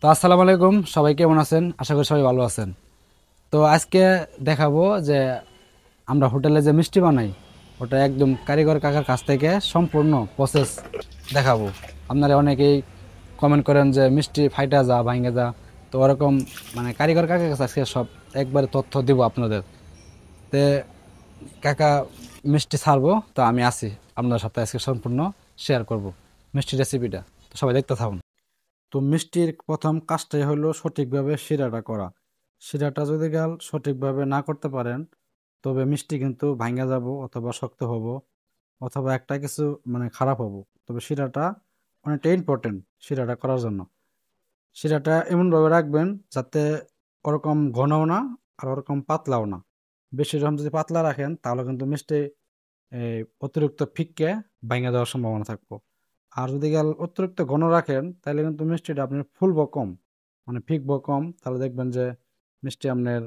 তো আসসালামু আলাইকুম, সবাই কেমন আছেন? আশা করি সবাই ভালো আছেন। তো আজকে দেখাবো যে আমরা হোটেলে যে মিষ্টি বানাই ওটা একদম কারিগর কাকার কাছ থেকে সম্পূর্ণ প্রসেস দেখাবো। আপনারা অনেকেই কমেন্ট করেন যে মিষ্টি ফাইটা যা ভাঙে যা, তো ওরকম মানে কারিগর কাকার কাছে আজকে সব একবারে তথ্য দিব আপনাদের। তে কাকা মিষ্টি ছাড়বো, তো আমি আছি আপনার সাথে আজকে সম্পূর্ণ শেয়ার করব মিষ্টি রেসিপিটা। তো সবাই দেখতে থাকুন। তো মিষ্টির প্রথম কাজটাই হলো সঠিকভাবে শিরাটা করা। শিরাটা যদি সঠিকভাবে না করতে পারেন, তবে মিষ্টি কিন্তু ভাঙা যাব অথবা শক্ত হব অথবা একটা কিছু মানে খারাপ হবো। তবে শিরাটা অনেকটা ইম্পর্টেন্ট শিরাটা করার জন্য। শিরাটা এমনভাবে রাখবেন যাতে ওরকম ঘনও না আর ওরকম পাতলাও না। বেশি রকম যদি পাতলা রাখেন তাহলে কিন্তু মিষ্টি এই অতিরিক্ত ফিককে ভাঙা যাওয়ার সম্ভাবনা থাকবো। আর যদি অতিরিক্ত ঘন রাখেন তাহলে কিন্তু মিষ্টিটা আপনার ফুলবো কম, মানে ফিকবো কম। তাহলে দেখবেন যে মিষ্টি আপনার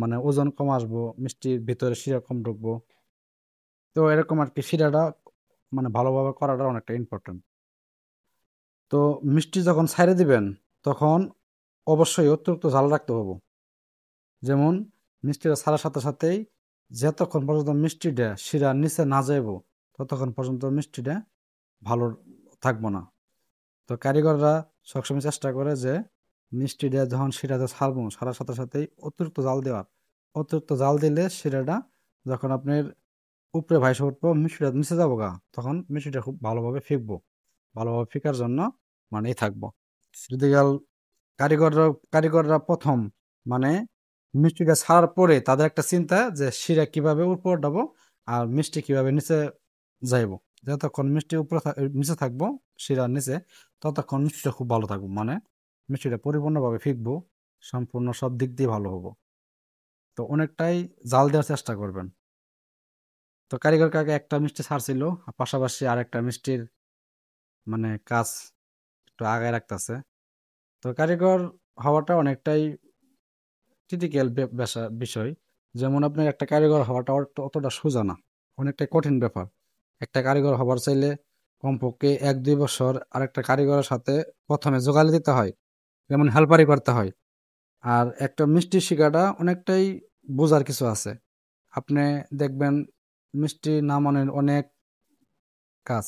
মানে ওজন কম আসবো, মিষ্টির ভিতরে শিরা কম ঢুকবো। তো এরকম আর কি শিরাটা মানে ভালোভাবে করাটা অনেকটা ইম্পর্টেন্ট। তো মিষ্টি যখন ছাইড়ে দিবেন তখন অবশ্যই অতিরিক্ত ঝাল রাখতে হবে। যেমন মিষ্টিটা ছাড়ার সাথে সাথেই যতক্ষণ পর্যন্ত মিষ্টিটা শিরার নিচে না যাইব ততক্ষণ পর্যন্ত মিষ্টিটা ভালো থাকবো না। তো কারিগররা সবসময় চেষ্টা করে যে মিষ্টিটা যখন শিরাতে ছাড়বো সারার সাথে সাথেই অতিরিক্ত জাল দেওয়ার। অতিরিক্ত জাল দিলে শিরাটা যখন আপনার উপরে ভাইসে উঠবো মিষ্টিটা নিচে যাবো তখন মিষ্টিটা খুব ভালোভাবে ফিকবো। ভালোভাবে ফিকার জন্য মানে থাকবো। যদি কারিগররা কারিগররা প্রথম মানে মিষ্টিটা ছাড়ার পরে তাদের একটা চিন্তা যে শিরা কিভাবে উপর উঠাবো আর মিষ্টি কিভাবে নিচে যাইবো। যতক্ষণ মিষ্টি উপরে নিচে থাকবো শিরার নিচে, ততক্ষণ মিষ্টিটা খুব ভালো থাকবো, মানে মিষ্টিটা পরিপূর্ণভাবে ফিকবো, সম্পূর্ণ সব দিক দিয়ে ভালো হবো। তো অনেকটাই জাল দেওয়ার চেষ্টা করবেন। তো কারিগর কাকে একটা মিষ্টি ছাড়ছিল, আর পাশাপাশি আরেকটা মিষ্টির মানে কাজ একটু আগায় রাখতেছে। তো কারিগর হওয়াটা অনেকটাই ক্রিটিক্যাল বিষয়। যেমন আপনার একটা কারিগর হওয়াটা অতটা সোজা না, অনেকটা কঠিন ব্যাপার। একটা কারিগর হবার চাইলে কমপক্ষে 1-2 বছর আরেকটা কারিগরের সাথে প্রথমে যোগালি দিতে হয়, যেমন হেল্পারি করতে হয়। আর একটা মিষ্টি শিকাটা অনেকটাই বোঝার কিছু আছে। আপনি দেখবেন মিষ্টি নামানোর অনেক কাজ।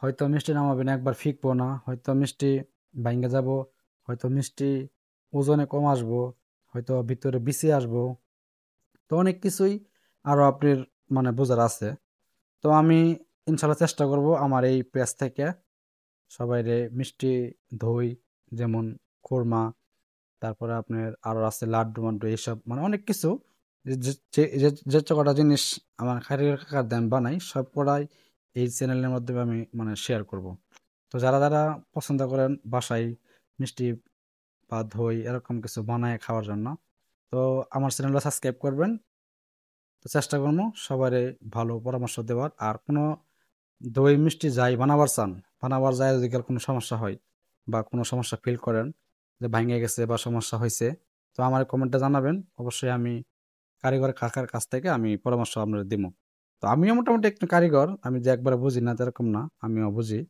হয়তো মিষ্টি নামাবেন একবার ফিকবো না, হয়তো মিষ্টি ভাঙ্গে যাব, হয়তো মিষ্টি ওজনে কম আসবো, হয়তো ভিতরে বিসি আসবো। তো অনেক কিছুই আরো আপনার মানে বোঝার আছে। তো আমি ইনশাল্লাহ চেষ্টা করব আমার এই পেজ থেকে সবাইরে মিষ্টি দই, যেমন কোরমা, তারপরে আপনার আরো আছে লাড্ডু মাড্ডু, এইসব মানে অনেক কিছু যে যে যে যে কটা জিনিস আমার খারিয়ার কাকার দাম বানাই সব কটাই এই চ্যানেলের মাধ্যমে আমি মানে শেয়ার করব। তো যারা যারা পছন্দ করেন বাসায় মিষ্টি বা দই এরকম কিছু বানায় খাওয়ার জন্য, তো আমার চ্যানেলটা সাবস্ক্রাইব করবেন। তো চেষ্টা করবো সবারই ভালো পরামর্শ দেওয়ার। আর কোনো দই মিষ্টি যাই বানাবার চান, বানাবার যায় যদি কারো কোনো সমস্যা হয় বা কোনো সমস্যা ফিল করেন যে ভাঙে গেছে বা সমস্যা হয়েছে, তো আমার কমেন্টে জানাবেন। অবশ্যই আমি কারিগর কাকার কাছ থেকে আমি পরামর্শ আপনাদের দিব। তো আমিও মোটামুটি একটু কারিগর, আমি যে একবারে বুঝি না এরকম না, আমিও বুঝি।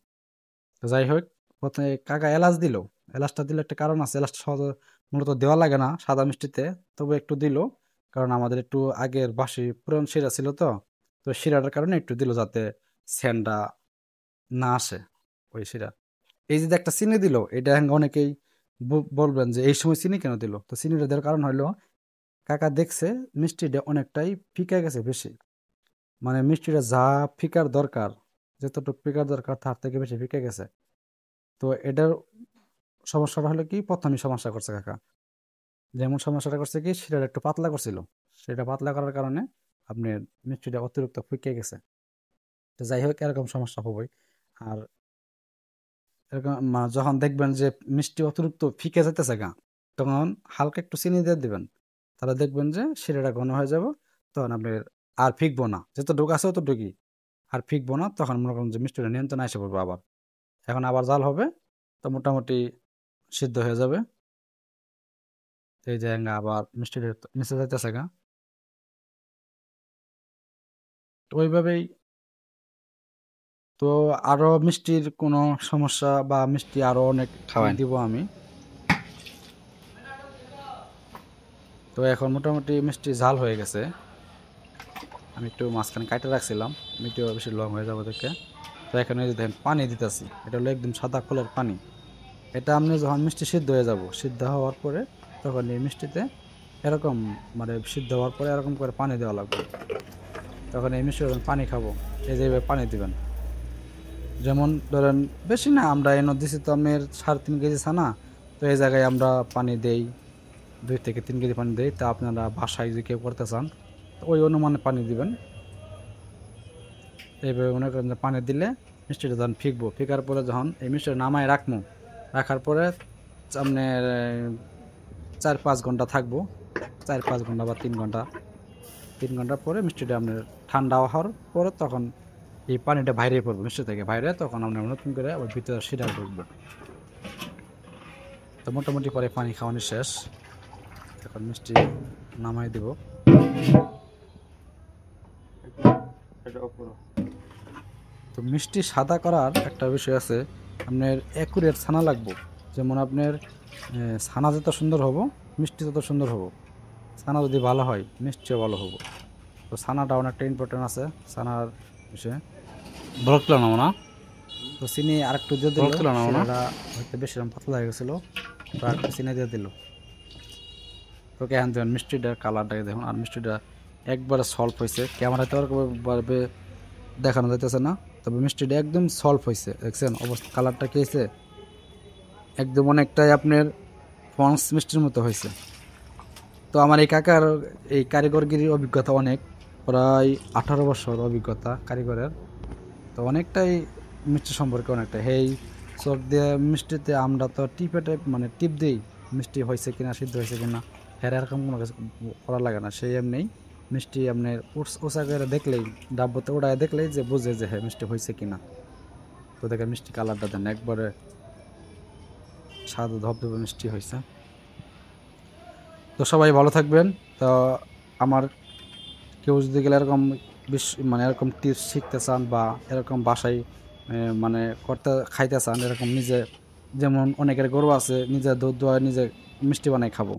তো যাই হোক, প্রথমে কাকা এলাচ দিল। এলাচটা দিলে একটা কারণ আছে, এলাচটা সহজে মূলত দেওয়া লাগে না সাদা মিষ্টিতে, তবে একটু দিল। কারণ আমাদের একটু আগের বাসি পুরান শিরা ছিল, তো তো শিরাটার কারণে একটু দিল যাতে সেন্টটা না আসে ওই শিরা। এই যে একটা চিনি দিল, এটা অনেকেই বলবেন যে এই সময় চিনি কেন দিল। তো চিনিটা দেওয়ার কারণ হলো কাকা দেখছে মিষ্টিটা অনেকটাই ফিকা গেছে বেশি, মানে মিষ্টিটা যা ফিকার দরকার, যতটুকু ফিকার দরকার তার থেকে বেশি ফিকে গেছে। তো এটার সমস্যাটা হলো কি, প্রথমে সমস্যা করছে কাকা। যেমন সমস্যাটা করছে কি, শিরাটা একটু পাতলা করছিল, সেটা পাতলা করার কারণে আপনার মিষ্টিটা অতিরিক্ত ফুকে গেছে। তো যাই হোক, এরকম সমস্যা হবেই। আর এরকম যখন দেখবেন যে মিষ্টি অতিরিক্ত ফিকে যেতেছে তখন হালকা একটু চিনি দিয়ে দিবেন। তাহলে দেখবেন যে শিরাটা ঘন হয়ে যাব। তখন আপনার আর ফিকবো না, যতটুকু আছে অতটুকুই, আর ফিকবো না। তখন মনে করেন যে মিষ্টিটা নিয়ন্ত্রণে এসে পড়বো আবার। এখন আবার জাল হবে, তো মোটামুটি সিদ্ধ হয়ে যাবে। এই যে আবার মিষ্টিটা নিচে যাইতেছে তো ওইভাবেই। তো আরো মিষ্টির কোনো সমস্যা বা মিষ্টি আরো অনেক খাওয়ান। দিব আমি। তো এখন মোটামুটি মিষ্টি ঝাল হয়ে গেছে। আমি একটু মাঝখানে কাটে রাখছিলাম, একটু বেশি লং হয়ে যাবো দেখে। তো এখানে যে দেখেন পানি দিতেছি, এটা হলো একদম সাদা কলের পানি। এটা আপনি যখন মিষ্টি সিদ্ধ হয়ে যাব, সিদ্ধ হওয়ার পরে তখন এই মিষ্টিতে এরকম মানে সিদ্ধ হওয়ার পরে এরকম করে পানি দেওয়া লাগবে। তখন এই মিষ্টি যখন পানি খাবো, এই যে এইভাবে পানি দিবেন। যেমন ধরেন বেশি না, আমরা এনে দিছি তো আপনার 3.5 কেজি ছানা, তো এই জায়গায় আমরা পানি দেই 2 থেকে 3 কেজি পানি দেই। তা আপনারা বাসায় যদি কেউ করতে চান তো ওই অনুমানে পানি দিবেন। এইভাবে মনে করেন যে পানি দিলে মিষ্টিটা যখন ফিকবো, ফিকার পরে যখন এই মিষ্টিটা নামায় রাখবো, রাখার পরে আপনার 4-5 ঘন্টা থাকবো, 4-5 ঘন্টা বা 3 ঘন্টা। 3 ঘন্টা পরে মিষ্টিটা আপনার ঠান্ডা হওয়ার পরে তখন এই পানিটা বাইরে পড়বে মিষ্টি থেকে, বাইরে তখন আমরা নতুন করে আবার ভিতরে সিরাপ ঢুকবো। তো মোটামুটি পরে পানি খাওয়ানো শেষ, এখন মিষ্টি নামাই দেব। তো মিষ্টি সাদা করার একটা বিষয় আছে, আপনার অ্যাকুরেট ছানা লাগবে। যেমন আপনার ছানা যত সুন্দর হবো মিষ্টি তত সুন্দর হবো। ছানা যদি ভালো হয় মিষ্টিও ভালো হবো। তো ছানাটা অনেকটা ইম্পর্টেন্ট আছে ছানার বিষয়ে। ব্লক তুলে নাও না, তো চিনি আর একটু দিয়ে দিল, তুলে নাও না। সেটা হয়তো বেশি পাতলা হয়ে গেছিলো, তো আর একটু চিনি দিয়ে দিল। ওকে এখন দেখুন মিষ্টিটার কালারটাকে দেখুন, আর মিষ্টিটা একবারে সলভ হয়েছে। ক্যামেরায় তো ওরকমভাবে দেখানো যাইতেছে না, তবে মিষ্টিটা একদম সলভ হয়েছে। দেখছেন অবস্থা, কালারটা কি হয়েছে, একদম অনেকটাই আপনার ফন্স মিষ্টির মতো হয়েছে। তো আমার এই কাকার এই কারিগরগিরির অভিজ্ঞতা অনেক, প্রায় 18 বছর অভিজ্ঞতা কারিগরের। তো অনেকটাই মিষ্টি সম্পর্কে অনেকটা হেই চোখ দিয়ে মিষ্টিতে আমরা তো টিপে টাইপ মানে টিপ দিই মিষ্টি হয়েছে কিনা, সিদ্ধ হয়েছে কিনা, হ্যাঁ এরকম কোনো কিছু করা লাগে না। সেই এমনি মিষ্টি আপনার উঁচা করে দেখলেই, ডাব্বতে ওড়ায় দেখলেই যে বুঝে যে হ্যাঁ মিষ্টি হয়েছে কিনা। তো দেখেন মিষ্টি কালারটা দেন একবারে সাদা ধবধবে মিষ্টি হয়েছে। তো সবাই ভালো থাকবেন। তো আমার কেউ যদি গেলে এরকম মানে এরকম টিপস শিখতে চান বা এরকম বাসায় মানে করতে খাইতে চান, এরকম নিজে, যেমন অনেকের গরু আছে নিজে দুধ দোয়া নিজে মিষ্টি বানাই খাবো,